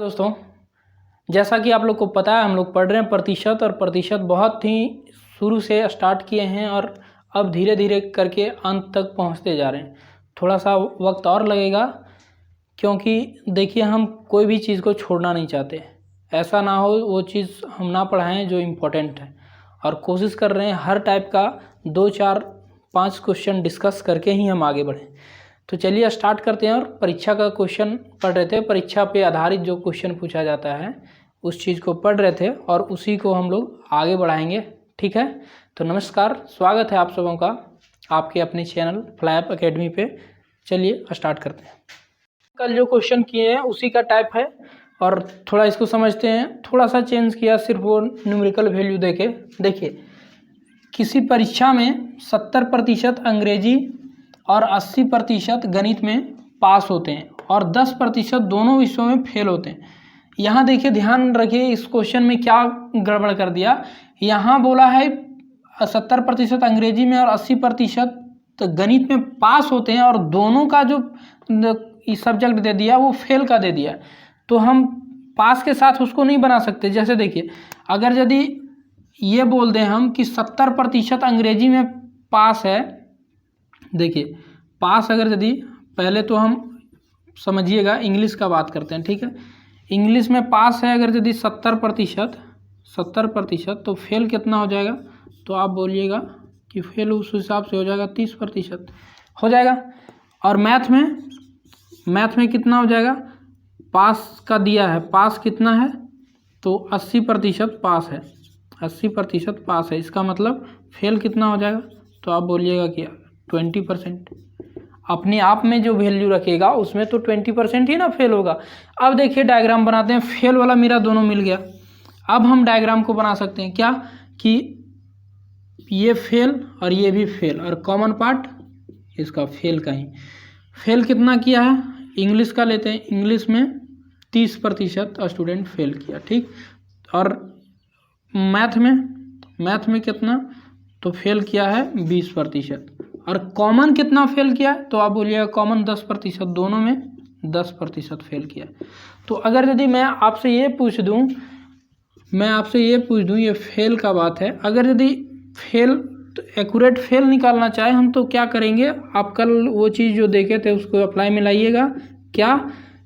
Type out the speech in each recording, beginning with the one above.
दोस्तों, जैसा कि आप लोग को पता है हम लोग पढ़ रहे हैं प्रतिशत, और प्रतिशत बहुत ही शुरू से स्टार्ट किए हैं और अब धीरे धीरे करके अंत तक पहुंचते जा रहे हैं। थोड़ा सा वक्त और लगेगा, क्योंकि देखिए हम कोई भी चीज़ को छोड़ना नहीं चाहते। ऐसा ना हो वो चीज़ हम ना पढ़ाएं जो इम्पोर्टेंट है, और कोशिश कर रहे हैं हर टाइप का 2, 4, 5 क्वेश्चन डिस्कस करके ही हम आगे बढ़ें। तो चलिए स्टार्ट करते हैं। और परीक्षा का क्वेश्चन पढ़ रहे थे, परीक्षा पे आधारित जो क्वेश्चन पूछा जाता है उस चीज़ को पढ़ रहे थे और उसी को हम लोग आगे बढ़ाएंगे। ठीक है, तो नमस्कार, स्वागत है आप सबों का आपके अपने चैनल फ्लाई अप एकेडमी पे। चलिए स्टार्ट करते हैं। कल जो क्वेश्चन किए हैं उसी का टाइप है और थोड़ा इसको समझते हैं। थोड़ा सा चेंज किया, सिर्फ वो न्यूमेरिकल वैल्यू देके। देखिए, किसी परीक्षा में 70% अंग्रेजी और 80% गणित में पास होते हैं और 10% दोनों विषयों में फेल होते हैं। यहाँ देखिए, ध्यान रखिए, इस क्वेश्चन में क्या गड़बड़ कर दिया। यहाँ बोला है 70% अंग्रेजी में और 80% गणित में पास होते हैं, और दोनों का जो सब्जेक्ट दे दिया वो फेल का दे दिया। तो हम पास के साथ उसको नहीं बना सकते। जैसे देखिए, अगर यदि ये बोल दें हम कि 70% अंग्रेजी में पास है, देखिए पास अगर यदि, पहले तो हम समझिएगा इंग्लिश का बात करते हैं। ठीक है, इंग्लिश में पास है अगर यदि 70%, तो फेल कितना हो जाएगा? तो आप बोलिएगा कि फेल उस हिसाब से हो जाएगा 30% हो जाएगा। और मैथ में कितना हो जाएगा? पास का दिया है, पास कितना है? तो 80% पास है, 80% पास है। इसका मतलब फेल कितना हो जाएगा? तो आप बोलिएगा कि 20%। अपने आप में जो वैल्यू रखेगा उसमें तो 20% ही ना फेल होगा। अब देखिए डायग्राम बनाते हैं। फेल वाला मेरा दोनों मिल गया। अब हम डायग्राम को बना सकते हैं क्या कि ये फेल और ये भी फेल, और कॉमन पार्ट इसका फेल का ही। फेल कितना किया है? इंग्लिश का लेते हैं। इंग्लिश में 30% स्टूडेंट फेल किया। ठीक, और मैथ में कितना? तो फेल किया है 20%। और कॉमन कितना फेल किया? तो आप बोलिएगा कॉमन 10%, दोनों में 10% फेल किया। तो अगर यदि मैं आपसे ये पूछ दूं, ये फेल का बात है, अगर यदि फेल तो एक्यूरेट फेल निकालना चाहे हम तो क्या करेंगे? आप कल वो चीज़ जो देखे थे उसको अप्लाई में लाइएगा। क्या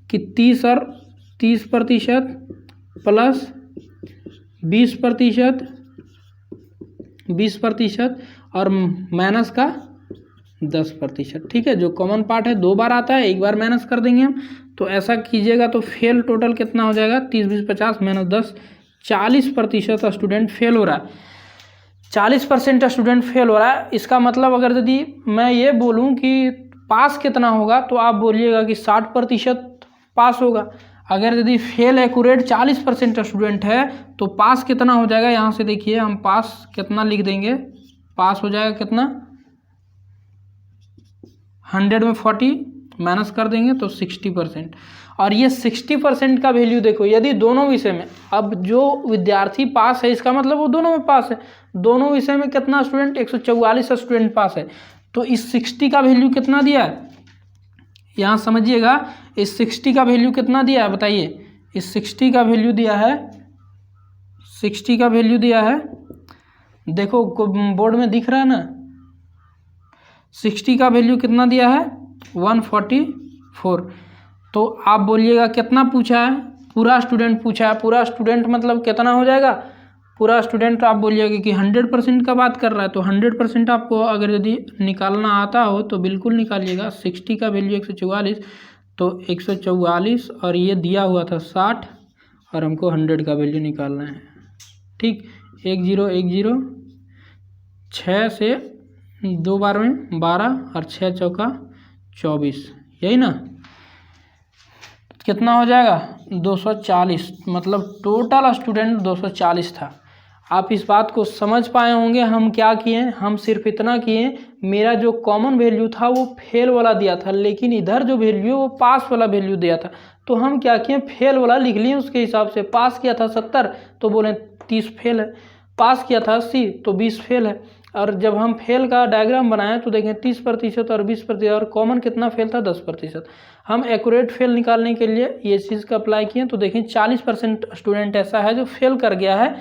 कि 30% प्लस 20% और माइनस का 10%। ठीक है, जो कॉमन पार्ट है 2 बार आता है, 1 बार माइनस कर देंगे हम। तो ऐसा कीजिएगा तो फेल टोटल कितना हो जाएगा? 30, 20, 50 माइनस 10, 40% स्टूडेंट फेल हो रहा है। 40% स्टूडेंट फेल हो रहा है। इसका मतलब अगर यदि मैं ये बोलूँ कि पास कितना होगा, तो आप बोलिएगा कि 60% पास होगा। अगर यदि फेल एक्यूरेट 40% स्टूडेंट है तो पास कितना हो जाएगा? यहाँ से देखिए, हम पास कितना लिख देंगे? पास हो जाएगा कितना? 100 में 40 माइनस कर देंगे तो 60%। और ये 60% का वैल्यू देखो, यदि दोनों विषय में, अब जो विद्यार्थी पास है इसका मतलब वो दोनों में पास है। दोनों विषय में कितना स्टूडेंट? 144 स्टूडेंट पास है। तो इस 60 का वैल्यू कितना दिया है? यहाँ समझिएगा, इस 60 का वैल्यू कितना दिया है बताइए? इस 60 का वैल्यू दिया है, देखो बोर्ड में दिख रहा है ना। 60 का वैल्यू कितना दिया है? 144। तो आप बोलिएगा कितना पूछा है? पूरा स्टूडेंट पूछा है। पूरा स्टूडेंट मतलब कितना हो जाएगा? पूरा स्टूडेंट आप बोलिएगा कि 100% का बात कर रहा है, तो 100% आपको अगर यदि निकालना आता हो तो बिल्कुल निकालिएगा। 60 का वैल्यू 144, तो 144 और ये दिया हुआ था 60, और हमको 100 का वैल्यू निकालना है। ठीक, 1010, 6 से 2 बार में 12 और 6 चौका 24, यही ना? कितना हो जाएगा? 240। मतलब टोटल स्टूडेंट 240 था। आप इस बात को समझ पाए होंगे हम क्या किए। हम सिर्फ इतना किए, मेरा जो कॉमन वैल्यू था वो फेल वाला दिया था, लेकिन इधर जो वैल्यू है वो पास वाला वैल्यू दिया था। तो हम क्या किए? फेल वाला लिख लिए उसके हिसाब से। पास किया था 70 तो बोले 30 फेल है, पास किया था 80 तो 20 फेल है। और जब हम फेल का डायग्राम बनाए तो देखें 30% और 20% और कॉमन कितना फेल था 10%। हम एक्यूरेट फेल निकालने के लिए ये चीज़ का अप्लाई किए तो देखें 40% स्टूडेंट ऐसा है जो फेल कर गया है।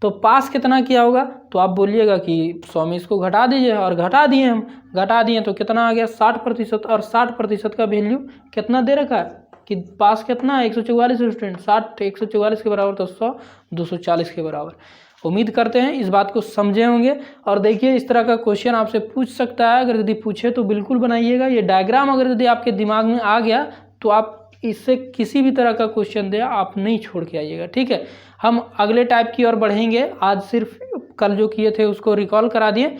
तो पास कितना किया होगा, तो आप बोलिएगा कि 100 में इसको घटा दीजिए, और घटा दिए हम, घटा दिए तो कितना आ गया 60%। और 60% का वैल्यू कितना दे रखा है कि पास कितना है 144 स्टूडेंट, 60 144 के बराबर तो 100 240 के बराबर। उम्मीद करते हैं इस बात को समझे होंगे। और देखिए इस तरह का क्वेश्चन आपसे पूछ सकता है, अगर यदि पूछे तो बिल्कुल बनाइएगा। ये डायग्राम अगर यदि आपके दिमाग में आ गया तो आप इससे किसी भी तरह का क्वेश्चन दे आप नहीं छोड़ के आइएगा, ठीक है। हम अगले टाइप की ओर बढ़ेंगे, आज सिर्फ कल जो किए थे उसको रिकॉल करा दिए।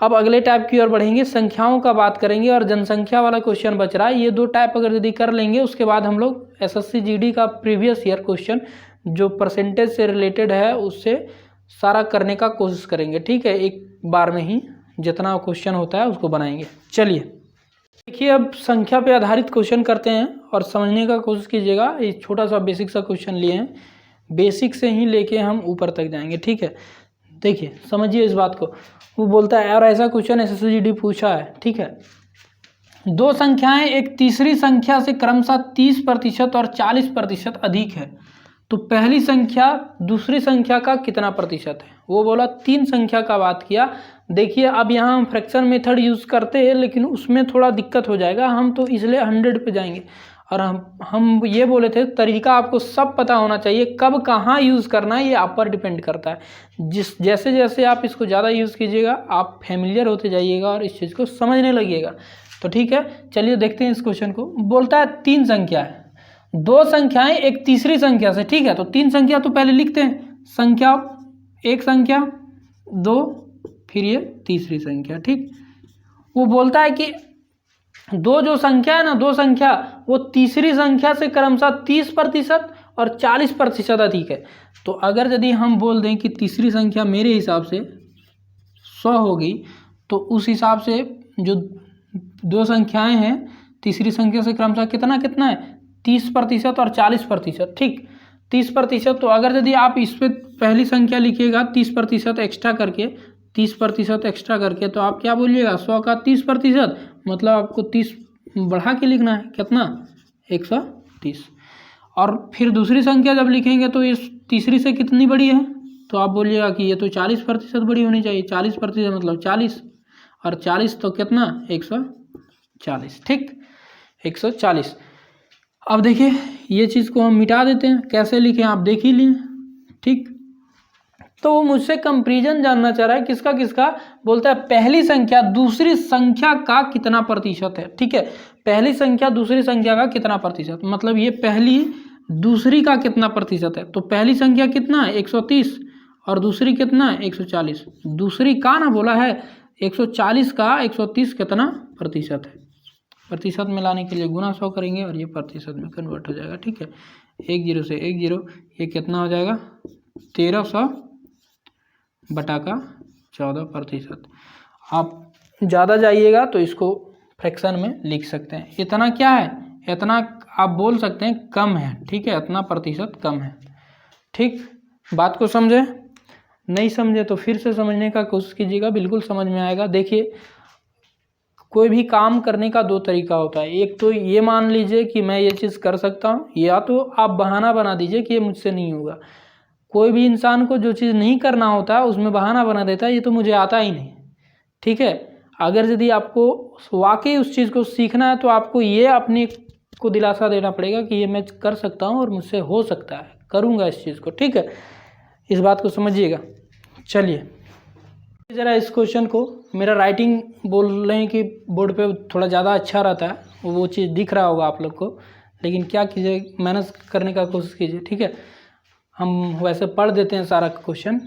अब अगले टाइप की ओर बढ़ेंगे, संख्याओं का बात करेंगे और जनसंख्या वाला क्वेश्चन बच रहा है। ये 2 टाइप अगर यदि कर लेंगे उसके बाद हम लोग एसएससी जीडी का प्रीवियस ईयर क्वेश्चन जो परसेंटेज से रिलेटेड है उससे सारा करने का कोशिश करेंगे, ठीक है। एक बार में ही जितना क्वेश्चन होता है उसको बनाएंगे। चलिए देखिए अब संख्या पे आधारित क्वेश्चन करते हैं और समझने का कोशिश कीजिएगा। ये छोटा सा बेसिक सा क्वेश्चन लिए हैं, बेसिक से ही लेके हम ऊपर तक जाएंगे, ठीक है। देखिए समझिए इस बात को। वो बोलता है और ऐसा क्वेश्चन एसएससी जीडी पूछा है, ठीक है। 2 संख्याएं एक तीसरी संख्या से क्रमशः 30% और 40% अधिक है, तो पहली संख्या दूसरी संख्या का कितना प्रतिशत है। वो बोला 3 संख्या का बात किया। देखिए अब यहाँ हम फ्रैक्शन मेथड यूज़ करते हैं लेकिन उसमें थोड़ा दिक्कत हो जाएगा, हम तो इसलिए 100 पे जाएंगे। और हम ये बोले थे तरीका आपको सब पता होना चाहिए, कब कहाँ यूज़ करना है ये आप पर डिपेंड करता है। जैसे जैसे आप इसको ज़्यादा यूज़ कीजिएगा आप फैमिलियर होते जाइएगा और इस चीज़ को समझने लगिएगा। तो ठीक है चलिए देखते हैं इस क्वेश्चन को। बोलता है 3 संख्या है, 2 संख्याएं एक तीसरी संख्या से, ठीक है। तो 3 संख्या तो पहले लिखते हैं, संख्या एक संख्या 2 फिर ये तीसरी संख्या, ठीक। वो बोलता है कि 2 जो संख्या है ना, 2 संख्या वो तीसरी संख्या से क्रमशः 30% और 40% अधिक है। तो अगर यदि हम बोल दें कि तीसरी संख्या मेरे हिसाब से 100 होगी, तो उस हिसाब से जो 2 संख्याएं हैं तीसरी संख्या से क्रमशः कितना कितना है 30% और 40%, ठीक। 30%। तो अगर यदि आप इस पर पहली संख्या लिखिएगा 30% एक्स्ट्रा करके, 30% एक्स्ट्रा करके, तो आप क्या बोलिएगा 100 का 30%, मतलब आपको 30 बढ़ा के लिखना है, कितना 130। और फिर दूसरी संख्या जब लिखेंगे तो इस तीसरी से कितनी बड़ी है, तो आप बोलिएगा कि ये तो 40% बड़ी होनी चाहिए। 40% मतलब 40, और 40 तो कितना 140, ठीक 140। अब देखिए ये चीज़ को हम मिटा देते हैं, कैसे लिखें आप देख ही लिए, ठीक। तो वो मुझसे कंपैरिजन जानना चाह रहा है, किसका किसका। बोलता है पहली संख्या दूसरी संख्या का कितना प्रतिशत है, ठीक है। पहली संख्या दूसरी संख्या का कितना प्रतिशत, मतलब ये पहली दूसरी का कितना प्रतिशत है। तो पहली संख्या कितना है 130 और दूसरी कितना है 140। दूसरी का ना बोला है 140 का 130 कितना प्रतिशत है। प्रतिशत में लाने के लिए गुना 100 करेंगे और ये प्रतिशत में कन्वर्ट हो जाएगा, ठीक है। 1 0 से 1 0, ये कितना हो जाएगा 1300 बटा का 14%। आप ज़्यादा जाइएगा तो इसको फ्रैक्शन में लिख सकते हैं। इतना क्या है, इतना आप बोल सकते हैं कम है, ठीक है, इतना प्रतिशत कम है, ठीक। बात को समझे, नहीं समझे तो फिर से समझने का कोशिश कीजिएगा, बिल्कुल समझ में आएगा। देखिए कोई भी काम करने का 2 तरीका होता है। एक तो ये मान लीजिए कि मैं ये चीज़ कर सकता हूँ, या तो आप बहाना बना दीजिए कि ये मुझसे नहीं होगा। कोई भी इंसान को जो चीज़ नहीं करना होता है उसमें बहाना बना देता है, ये तो मुझे आता ही नहीं, ठीक है। अगर यदि आपको वाकई उस चीज़ को सीखना है तो आपको ये अपने को दिलासा देना पड़ेगा कि ये मैं कर सकता हूँ और मुझसे हो सकता है, करूँगा इस चीज़ को, ठीक है। इस बात को समझिएगा। चलिए ज़रा इस क्वेश्चन को, मेरा राइटिंग बोल रहे हैं कि बोर्ड पे थोड़ा ज़्यादा अच्छा रहता है, वो चीज़ दिख रहा होगा आप लोग को, लेकिन क्या कीजिए मेहनत करने का कोशिश कीजिए, ठीक है। हम वैसे पढ़ देते हैं सारा क्वेश्चन।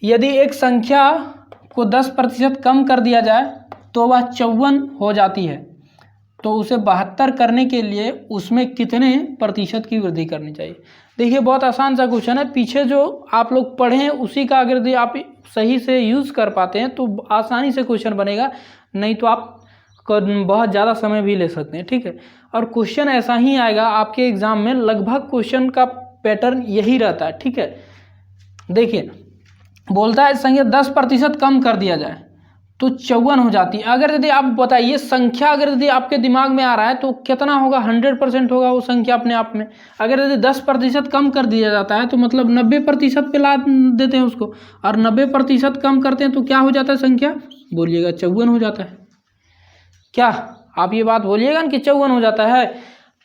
यदि एक संख्या को 10% कम कर दिया जाए तो वह 54 हो जाती है, तो उसे 72 करने के लिए उसमें कितने प्रतिशत की वृद्धि करनी चाहिए। देखिए बहुत आसान सा क्वेश्चन है, पीछे जो आप लोग पढ़े हैं उसी का अगर यदि आप सही से यूज़ कर पाते हैं तो आसानी से क्वेश्चन बनेगा, नहीं तो आप बहुत ज़्यादा समय भी ले सकते हैं, ठीक है। और क्वेश्चन ऐसा ही आएगा आपके एग्जाम में, लगभग क्वेश्चन का पैटर्न यही रहता है, ठीक है। देखिए बोलता है संख्या 10% कम कर दिया जाए, तो 54 हो जाती है। अगर यदि आप बताइए संख्या अगर यदि आपके दिमाग में आ रहा है तो कितना होगा, 100% होगा वो संख्या अपने आप में। अगर यदि 10% कम कर दिया जाता है तो मतलब 90% पे ला देते हैं उसको, और 90% कम करते हैं तो क्या हो जाता है संख्या, बोलिएगा 54 हो जाता है। क्या आप ये बात बोलिएगा ना कि 54 हो जाता है।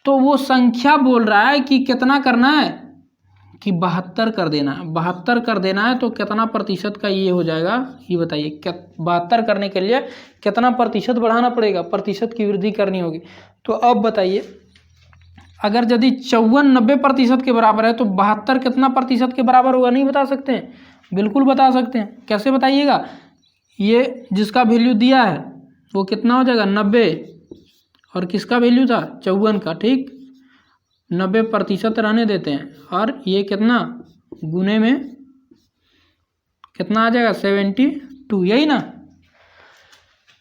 तो वो संख्या बोल रहा है कि कितना करना है, कि 72 कर देना है। 72 कर देना है तो कितना प्रतिशत का ये हो जाएगा, ये बताइए। 72 करने के लिए कितना प्रतिशत बढ़ाना पड़ेगा, प्रतिशत की वृद्धि करनी होगी। तो अब बताइए, अगर यदि 54 90% के बराबर है तो 72 कितना प्रतिशत के बराबर होगा, नहीं बता सकते हैं? बिल्कुल बता सकते हैं। कैसे बताइएगा, ये जिसका वैल्यू दिया है वो कितना हो जाएगा 90, और किसका वैल्यू था 54 का, ठीक 90% रहने देते हैं, और ये कितना गुने में कितना आ जाएगा 72, यही ना।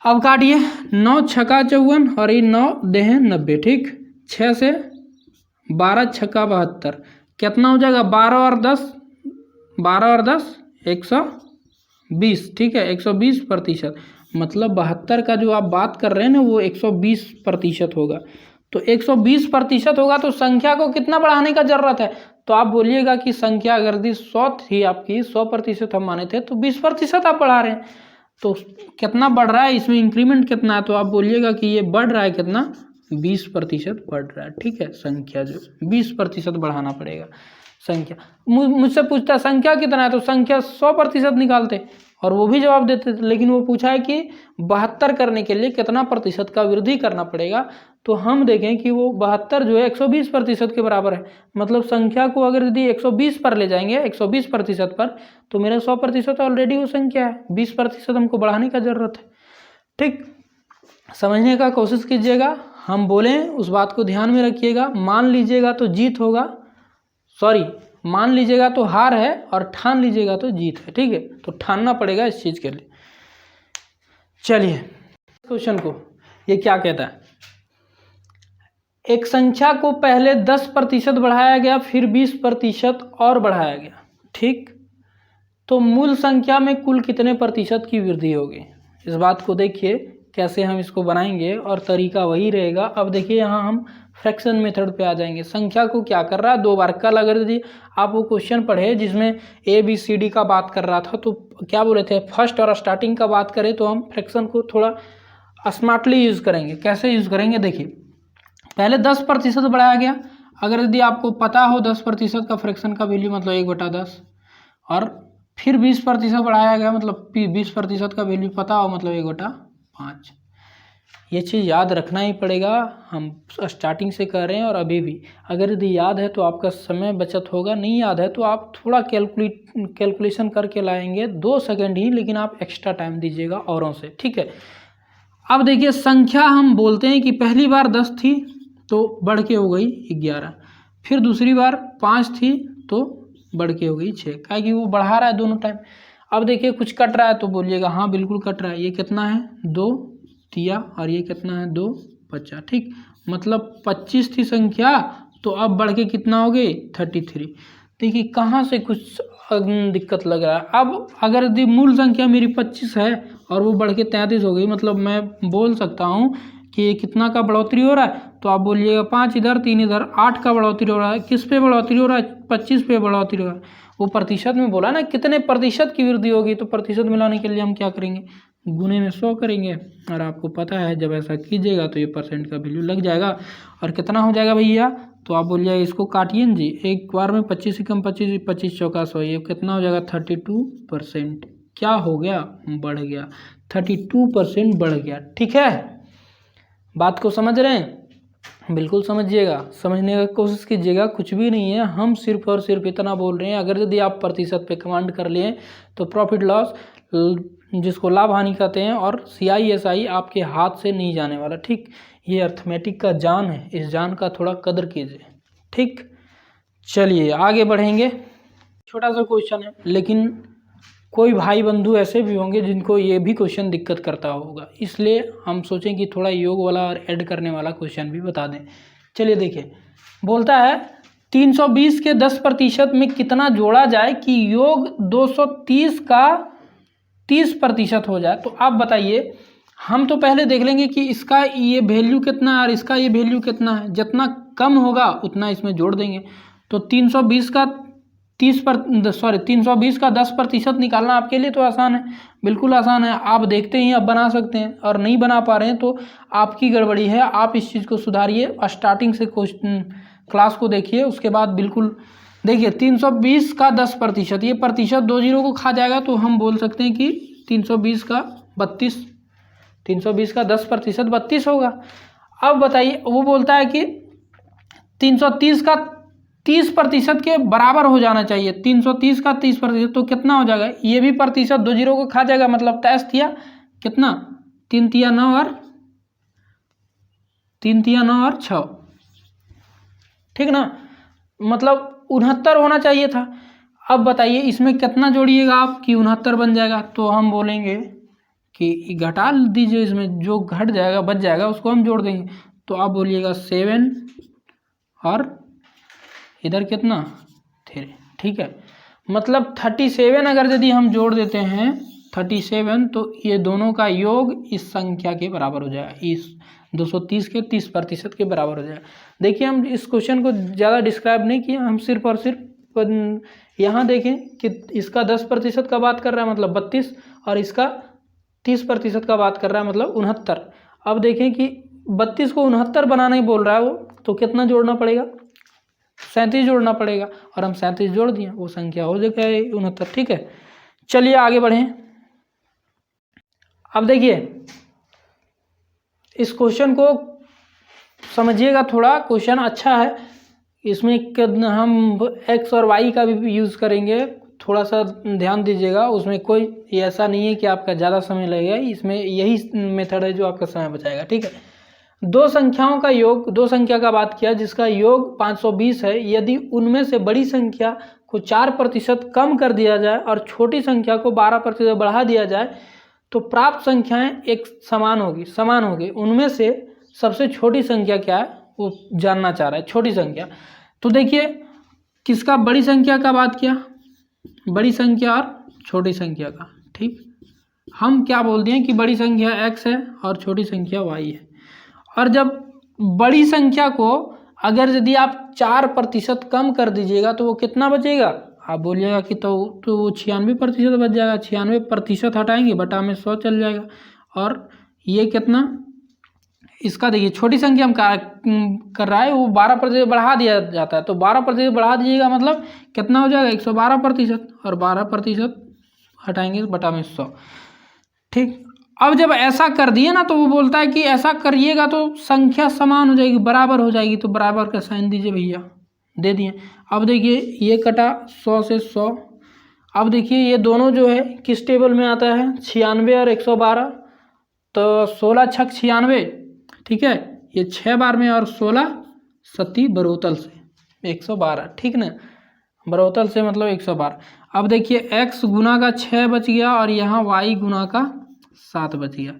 अब काटिए, 9 छक्का 54 और ये 9 देहें 90, ठीक 6 से 12 छक्का 72, कितना हो जाएगा 12 और 10 120, ठीक है 120%। मतलब 72 का जो आप बात कर रहे हैं ना वो 120% होगा। तो 120% होगा तो संख्या को कितना बढ़ाने का जरूरत है, तो आप बोलिएगा कि संख्या अगर यदि 100 थी आपकी, 100% हम माने थे, तो 20% आप बढ़ा रहे हैं। तो कितना बढ़ रहा है इसमें, इंक्रीमेंट कितना है, तो आप बोलिएगा कि ये बढ़ रहा है कितना, 20% बढ़ रहा है, ठीक है। संख्या जो 20% बढ़ाना पड़ेगा संख्या। मुझसे पूछता संख्या कितना है तो संख्या 100% निकालते और वो भी जवाब देते थे, लेकिन वो पूछा है कि 72 करने के लिए कितना प्रतिशत का वृद्धि करना पड़ेगा। तो हम देखें कि वो 72 जो है 120% के बराबर है। मतलब संख्या को अगर यदि 120 पर ले जाएंगे, 120% पर, तो मेरा 100% ऑलरेडी वो संख्या है, 20% हमको बढ़ाने का जरूरत है, ठीक। समझने का कोशिश कीजिएगा, हम बोलें उस बात को ध्यान में रखिएगा। मान लीजिएगा तो जीत होगा, सॉरी मान लीजिएगा तो हार है, और ठान लीजिएगा तो जीत है, ठीक है। तो ठानना पड़ेगा इस चीज के लिए। चलिए क्वेश्चन को, ये क्या कहता है, एक संख्या को पहले 10% बढ़ाया गया, फिर 20% और बढ़ाया गया, ठीक। तो मूल संख्या में कुल कितने प्रतिशत की वृद्धि होगी। इस बात को देखिए कैसे हम इसको बनाएंगे, और तरीका वही रहेगा। अब देखिए यहाँ हम फ्रैक्शन मेथड पे आ जाएंगे। संख्या को क्या कर रहा है, 2 बार। कल अगर यदि आप वो क्वेश्चन पढ़े जिसमें ABCD का बात कर रहा था, तो क्या बोले थे, फर्स्ट और स्टार्टिंग का बात करें तो हम फ्रैक्शन को थोड़ा स्मार्टली यूज़ करेंगे। कैसे यूज़ करेंगे, देखिए पहले 10% बढ़ाया गया। अगर यदि आपको पता हो 10% का फ्रैक्शन का वैल्यू मतलब 1/10, और फिर 20% बढ़ाया गया, मतलब 20% का वैल्यू पता हो मतलब 1/5। ये चीज़ याद रखना ही पड़ेगा। हम स्टार्टिंग से कर रहे हैं और अभी भी, अगर यदि याद है तो आपका समय बचत होगा, नहीं याद है तो आप थोड़ा कैलकुलेशन करके लाएंगे, 2 सेकंड ही, लेकिन आप एक्स्ट्रा टाइम दीजिएगा औरों से, ठीक है। अब देखिए संख्या हम बोलते हैं कि पहली बार 10 थी तो बढ़ के हो गई 11, फिर दूसरी बार 5 थी तो बढ़ के हो गई 6, क्या कि वो बढ़ा रहा है दोनों टाइम। अब देखिए कुछ कट रहा है तो बोलिएगा हाँ बिल्कुल कट रहा है। ये कितना है 2 तिया, और ये कितना है 2 बचा, ठीक। मतलब 25 थी संख्या, तो अब बढ़ के कितना हो गई 33। देखिए कहाँ से कुछ दिक्कत लग रहा है। अब अगर यदि मूल संख्या मेरी 25 है और वो बढ़ के 33 हो गई, मतलब मैं बोल सकता हूँ कि ये कितना का बढ़ोतरी हो रहा है, तो आप बोलिएगा 5 इधर 3 इधर, 8 का बढ़ोतरी हो रहा है। किस पे बढ़ोतरी हो रहा है, 25 पे बढ़ोतरी हो रहा है। वो प्रतिशत में बोला ना कितने प्रतिशत की वृद्धि होगी, तो प्रतिशत मिलाने के लिए हम क्या करेंगे, गुने में 100 करेंगे। और आपको पता है जब ऐसा कीजिएगा तो ये परसेंट का वैल्यू लग जाएगा। और कितना हो जाएगा भैया, तो आप बोलिएगा इसको काटिए ना जी, एक बार में 25 से कम 25, 25 चौका 100, ये कितना हो जाएगा 32%। क्या हो गया, बढ़ गया, 32% बढ़ गया, ठीक है। बात को समझ रहे हैं, बिल्कुल समझिएगा, समझने का कोशिश कीजिएगा। कुछ भी नहीं है, हम सिर्फ और सिर्फ इतना बोल रहे हैं। अगर यदि आप प्रतिशत पे कमांड कर लिए तो प्रॉफिट लॉस, जिसको लाभ हानि कहते हैं, और CISI आपके हाथ से नहीं जाने वाला, ठीक। ये अर्थमेटिक का जान है, इस जान का थोड़ा कदर कीजिए, ठीक। चलिए आगे बढ़ेंगे। छोटा सा क्वेश्चन है, लेकिन कोई भाई बंधु ऐसे भी होंगे जिनको ये भी क्वेश्चन दिक्कत करता होगा, इसलिए हम सोचें कि थोड़ा योग वाला और ऐड करने वाला क्वेश्चन भी बता दें। चलिए देखिए, बोलता है 320 के 10% में कितना जोड़ा जाए कि योग 230 का 30% हो जाए, तो आप बताइए, हम तो पहले देख लेंगे कि इसका ये वैल्यू कितना है और इसका ये वैल्यू कितना है। जितना कम होगा उतना इसमें जोड़ देंगे। तो 320 का 10% निकालना आपके लिए तो आसान है, बिल्कुल आसान है। आप देखते ही अब बना सकते हैं, और नहीं बना पा रहे हैं तो आपकी गड़बड़ी है। आप इस चीज़ को सुधारिए, स्टार्टिंग से क्लास को देखिए, उसके बाद बिल्कुल देखिए 320 का 10%, ये प्रतिशत 2 जीरो को खा जाएगा, तो हम बोल सकते हैं कि 320 का 32, 320 का 10% 32 होगा। अब बताइए, वो बोलता है कि 330 का 30% के बराबर हो जाना चाहिए। 330 का 30% तो कितना हो जाएगा, ये भी प्रतिशत 2 जीरो को खा जाएगा, मतलब 23 तिया कितना, 3 तिया 9 और 3 तिया 9 और 6, ठीक ना, मतलब 69 होना चाहिए था। अब बताइए इसमें कितना जोड़िएगा आप कि 69 बन जाएगा, तो हम बोलेंगे कि घटा दीजिए, इसमें जो घट जाएगा बच जाएगा उसको हम जोड़ देंगे। तो आप बोलिएगा 7 और इधर कितना 3, ठीक है, मतलब 37 अगर यदि हम जोड़ देते हैं 37, तो ये दोनों का योग इस संख्या के बराबर हो जाएगा, इस 230 के 30% के बराबर हो जाएगा। देखिए हम इस क्वेश्चन को ज़्यादा डिस्क्राइब नहीं किया, हम सिर्फ और सिर्फ यहाँ देखें कि इसका 10% का बात कर रहा है मतलब 32, और इसका 30% का बात कर रहा है मतलब 69। अब देखें कि 32 को 69 बनाना ही बोल रहा है वो, तो कितना जोड़ना पड़ेगा, 37 जोड़ना पड़ेगा, और हम 37 जोड़ दिए, वो संख्या हो जाएगा 69, ठीक है। चलिए आगे बढ़ें। अब देखिए इस क्वेश्चन को समझिएगा थोड़ा, क्वेश्चन अच्छा है। इसमें हम x और y का भी यूज़ करेंगे, थोड़ा सा ध्यान दीजिएगा। उसमें कोई ऐसा नहीं है कि आपका ज़्यादा समय लगेगा, इसमें यही मेथड है जो आपका समय बचाएगा, ठीक है। दो संख्याओं का योग, दो संख्या का बात किया जिसका योग 520 है, यदि उनमें से बड़ी संख्या को 4% कम कर दिया जाए और छोटी संख्या को 12% बढ़ा दिया जाए तो प्राप्त संख्याएं एक समान होगी। उनमें से सबसे छोटी संख्या क्या है वो जानना चाह रहा है, छोटी संख्या। तो देखिए किसका, बड़ी संख्या का बात किया, बड़ी संख्या और छोटी संख्या का, ठीक। हम क्या बोल दिए कि बड़ी संख्या x है और छोटी संख्या y है। और जब बड़ी संख्या को अगर यदि आप 4% कम कर दीजिएगा तो वो कितना बचेगा, आप बोलिएगा कि तो वो 96% बच जाएगा। 96% हटाएंगे, बटा में 100 चल जाएगा। और ये कितना, इसका देखिए छोटी संख्या हम कर रहा है वो 12% बढ़ा दिया जाता है, तो 12% बढ़ा दीजिएगा मतलब कितना हो जाएगा 112%, और 12% हटाएंगे बटा में 100, ठीक। अब जब ऐसा कर दिए ना तो वो बोलता है कि ऐसा करिएगा तो संख्या समान हो जाएगी, बराबर हो जाएगी, तो बराबर का साइन दीजिए भैया, दे दिए। अब देखिए ये कटा 100 से 100। अब देखिए ये दोनों जो है किस टेबल में आता है, 96 और 112, तो 16 छक 96, ठीक है, ये 6 बार में, और 16 सती बरोतल से 112, ठीक ना, बरोतल से मतलब 112। अब देखिए x गुना का 6 बच गया और यहाँ y गुना का 7 बच गया।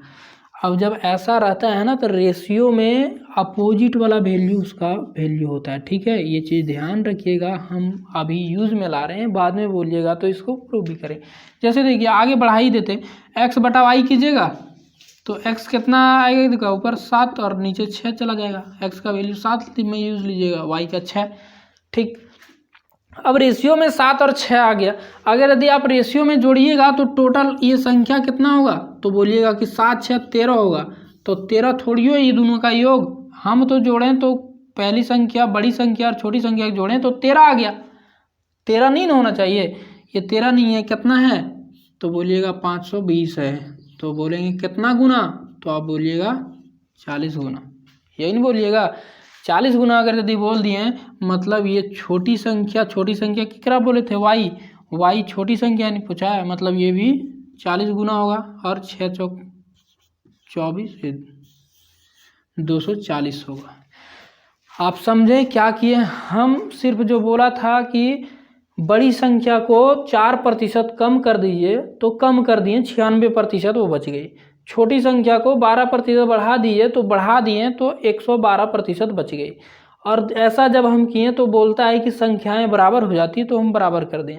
अब जब ऐसा रहता है ना तो रेशियो में अपोजिट वाला वैल्यू उसका वैल्यू होता है, ठीक है। ये चीज़ ध्यान रखिएगा, हम अभी यूज़ में ला रहे हैं, बाद में बोलिएगा तो इसको प्रूव भी करें। जैसे देखिए आगे बढ़ा ही देते, x बटा y कीजिएगा तो x कितना आएगा, देखा ऊपर 7 और नीचे 6 चला जाएगा। x का वैल्यू 7 में यूज़ लीजिएगा, y का 6, ठीक। अब रेशियो में 7 और 6 आ गया। अगर यदि आप रेशियो में जोड़िएगा तो टोटल ये संख्या कितना होगा, तो बोलिएगा कि 7 6 13 होगा। तो 13 थोड़ी हो ये दोनों का योग, हम तो जोड़ें तो पहली संख्या बड़ी संख्या और छोटी संख्या जोड़ें तो 13 आ गया। 13 नहीं ना होना चाहिए, ये 13 नहीं है, कितना है, तो बोलिएगा 520 है। तो बोलेंगे कितना गुना, तो आप बोलिएगा 40 गुना, यही नहीं बोलिएगा 40 गुना। अगर यदि बोल दिए मतलब ये छोटी संख्या की क्या बोले थे, y छोटी संख्या नहीं पूछा है, मतलब ये भी 40 गुना होगा, और 6 चौक 24 240 होगा। आप समझे क्या किए, हम सिर्फ जो बोला था कि बड़ी संख्या को 4% कम कर दीजिए तो कम कर दिए, 96% वो बच गई। छोटी संख्या को 12% बढ़ा दिए तो 112% बच गई। और ऐसा जब हम किए तो बोलता है कि संख्याएं बराबर हो जाती है, तो हम बराबर कर दें।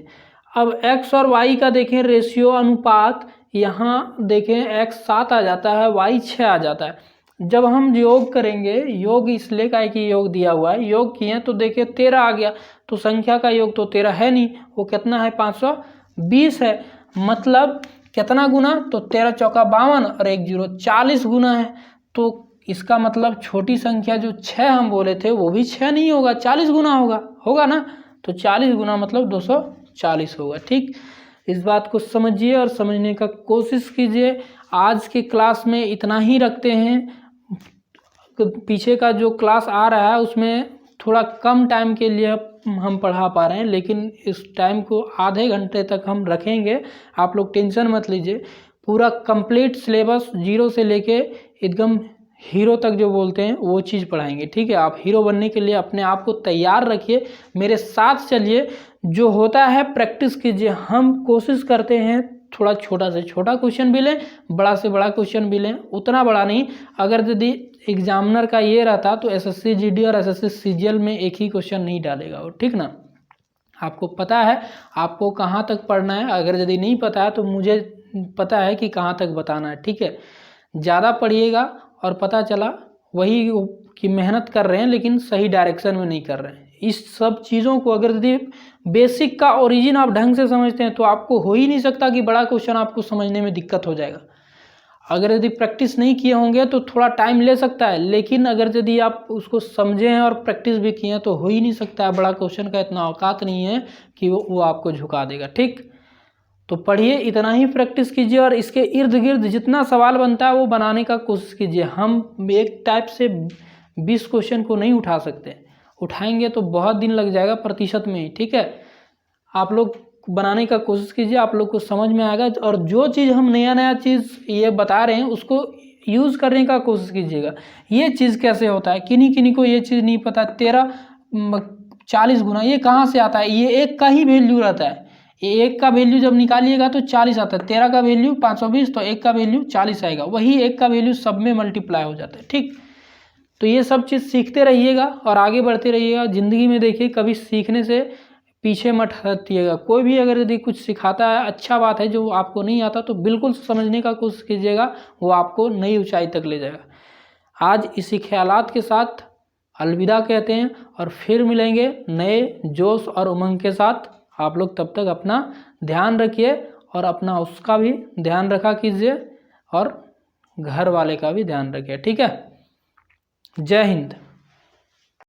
अब x और y का देखें रेशियो अनुपात, यहाँ देखें x 7 आ जाता है, y 6 आ जाता है। जब हम योग करेंगे, योग इसलिए का है कि योग दिया हुआ है, योग किए तो देखिए 13 आ गया, तो संख्या का योग तो 13 है नहीं, वो कितना है 520 है। मतलब कितना गुना, तो 13 चौका 52 और 1 0 40 गुना है। तो इसका मतलब छोटी संख्या जो 6 हम बोले थे वो भी 6 नहीं होगा, 40 गुना होगा ना। तो 40 गुना मतलब 240 होगा। ठीक, इस बात को समझिए और समझने का कोशिश कीजिए। आज के क्लास में इतना ही रखते हैं। पीछे का जो क्लास आ रहा है उसमें थोड़ा कम टाइम के लिए हम पढ़ा पा रहे हैं, लेकिन इस टाइम को आधे घंटे तक हम रखेंगे। आप लोग टेंशन मत लीजिए, पूरा कंप्लीट सिलेबस 0 से लेके एकदम हीरो तक जो बोलते हैं वो चीज़ पढ़ाएंगे। ठीक है, आप हीरो बनने के लिए अपने आप को तैयार रखिए, मेरे साथ चलिए। जो होता है प्रैक्टिस कीजिए। हम कोशिश करते हैं थोड़ा छोटा से छोटा क्वेश्चन भी लें, बड़ा से बड़ा क्वेश्चन भी लें, उतना बड़ा नहीं। अगर यदि एग्जामिनर का ये रहता तो एसएससी जीडी और एसएससी सीजीएल में एक ही क्वेश्चन नहीं डालेगा वो, ठीक ना। आपको पता है आपको कहाँ तक पढ़ना है, अगर यदि नहीं पता है तो मुझे पता है कि कहाँ तक बताना है। ठीक है, ज़्यादा पढ़िएगा और पता चला वही कि मेहनत कर रहे हैं लेकिन सही डायरेक्शन में नहीं कर रहे हैं। इस सब चीज़ों को अगर यदि बेसिक का ओरिजिन आप ढंग से समझते हैं तो आपको हो ही नहीं सकता कि बड़ा क्वेश्चन आपको समझने में दिक्कत हो जाएगा। अगर यदि प्रैक्टिस नहीं किए होंगे तो थोड़ा टाइम ले सकता है, लेकिन अगर यदि आप उसको समझे हैं और प्रैक्टिस भी किए हैं तो हो ही नहीं सकता है। बड़ा क्वेश्चन का इतना औकात नहीं है कि वो आपको झुका देगा। ठीक, तो पढ़िए, इतना ही प्रैक्टिस कीजिए और इसके इर्द गिर्द जितना सवाल बनता है वो बनाने का कोशिश कीजिए। हम एक टाइप से 20 क्वेश्चन को नहीं उठा सकते, उठाएंगे तो बहुत दिन लग जाएगा प्रतिशत में ही। ठीक है, आप लोग बनाने का कोशिश कीजिए, आप लोग को समझ में आएगा। और जो चीज़ हम नया चीज़ ये बता रहे हैं उसको यूज़ करने का कोशिश कीजिएगा। ये चीज़ कैसे होता है, किन्हीं को ये चीज़ नहीं पता। 13 40 गुना ये कहाँ से आता है, ये एक का ही वैल्यू रहता है। ये एक का वैल्यू जब निकालिएगा तो 40 आता है। 13 का वैल्यू 520 तो एक का वैल्यू 40 आएगा, वही एक का वैल्यू सब में मल्टीप्लाई हो जाता है। ठीक, तो ये सब चीज़ सीखते रहिएगा और आगे बढ़ते रहिएगा। ज़िंदगी में देखिए कभी सीखने से पीछे मत हटिएगा। कोई भी अगर यदि कुछ सिखाता है, अच्छा बात है। जो आपको नहीं आता तो बिल्कुल समझने का कोशिश कीजिएगा, वो आपको नई ऊंचाई तक ले जाएगा। आज इसी ख्यालात के साथ अलविदा कहते हैं और फिर मिलेंगे नए जोश और उमंग के साथ। आप लोग तब तक अपना ध्यान रखिए और अपना उसका भी ध्यान रखा कीजिए और घर वाले का भी ध्यान रखिए। ठीक है, जय हिंद।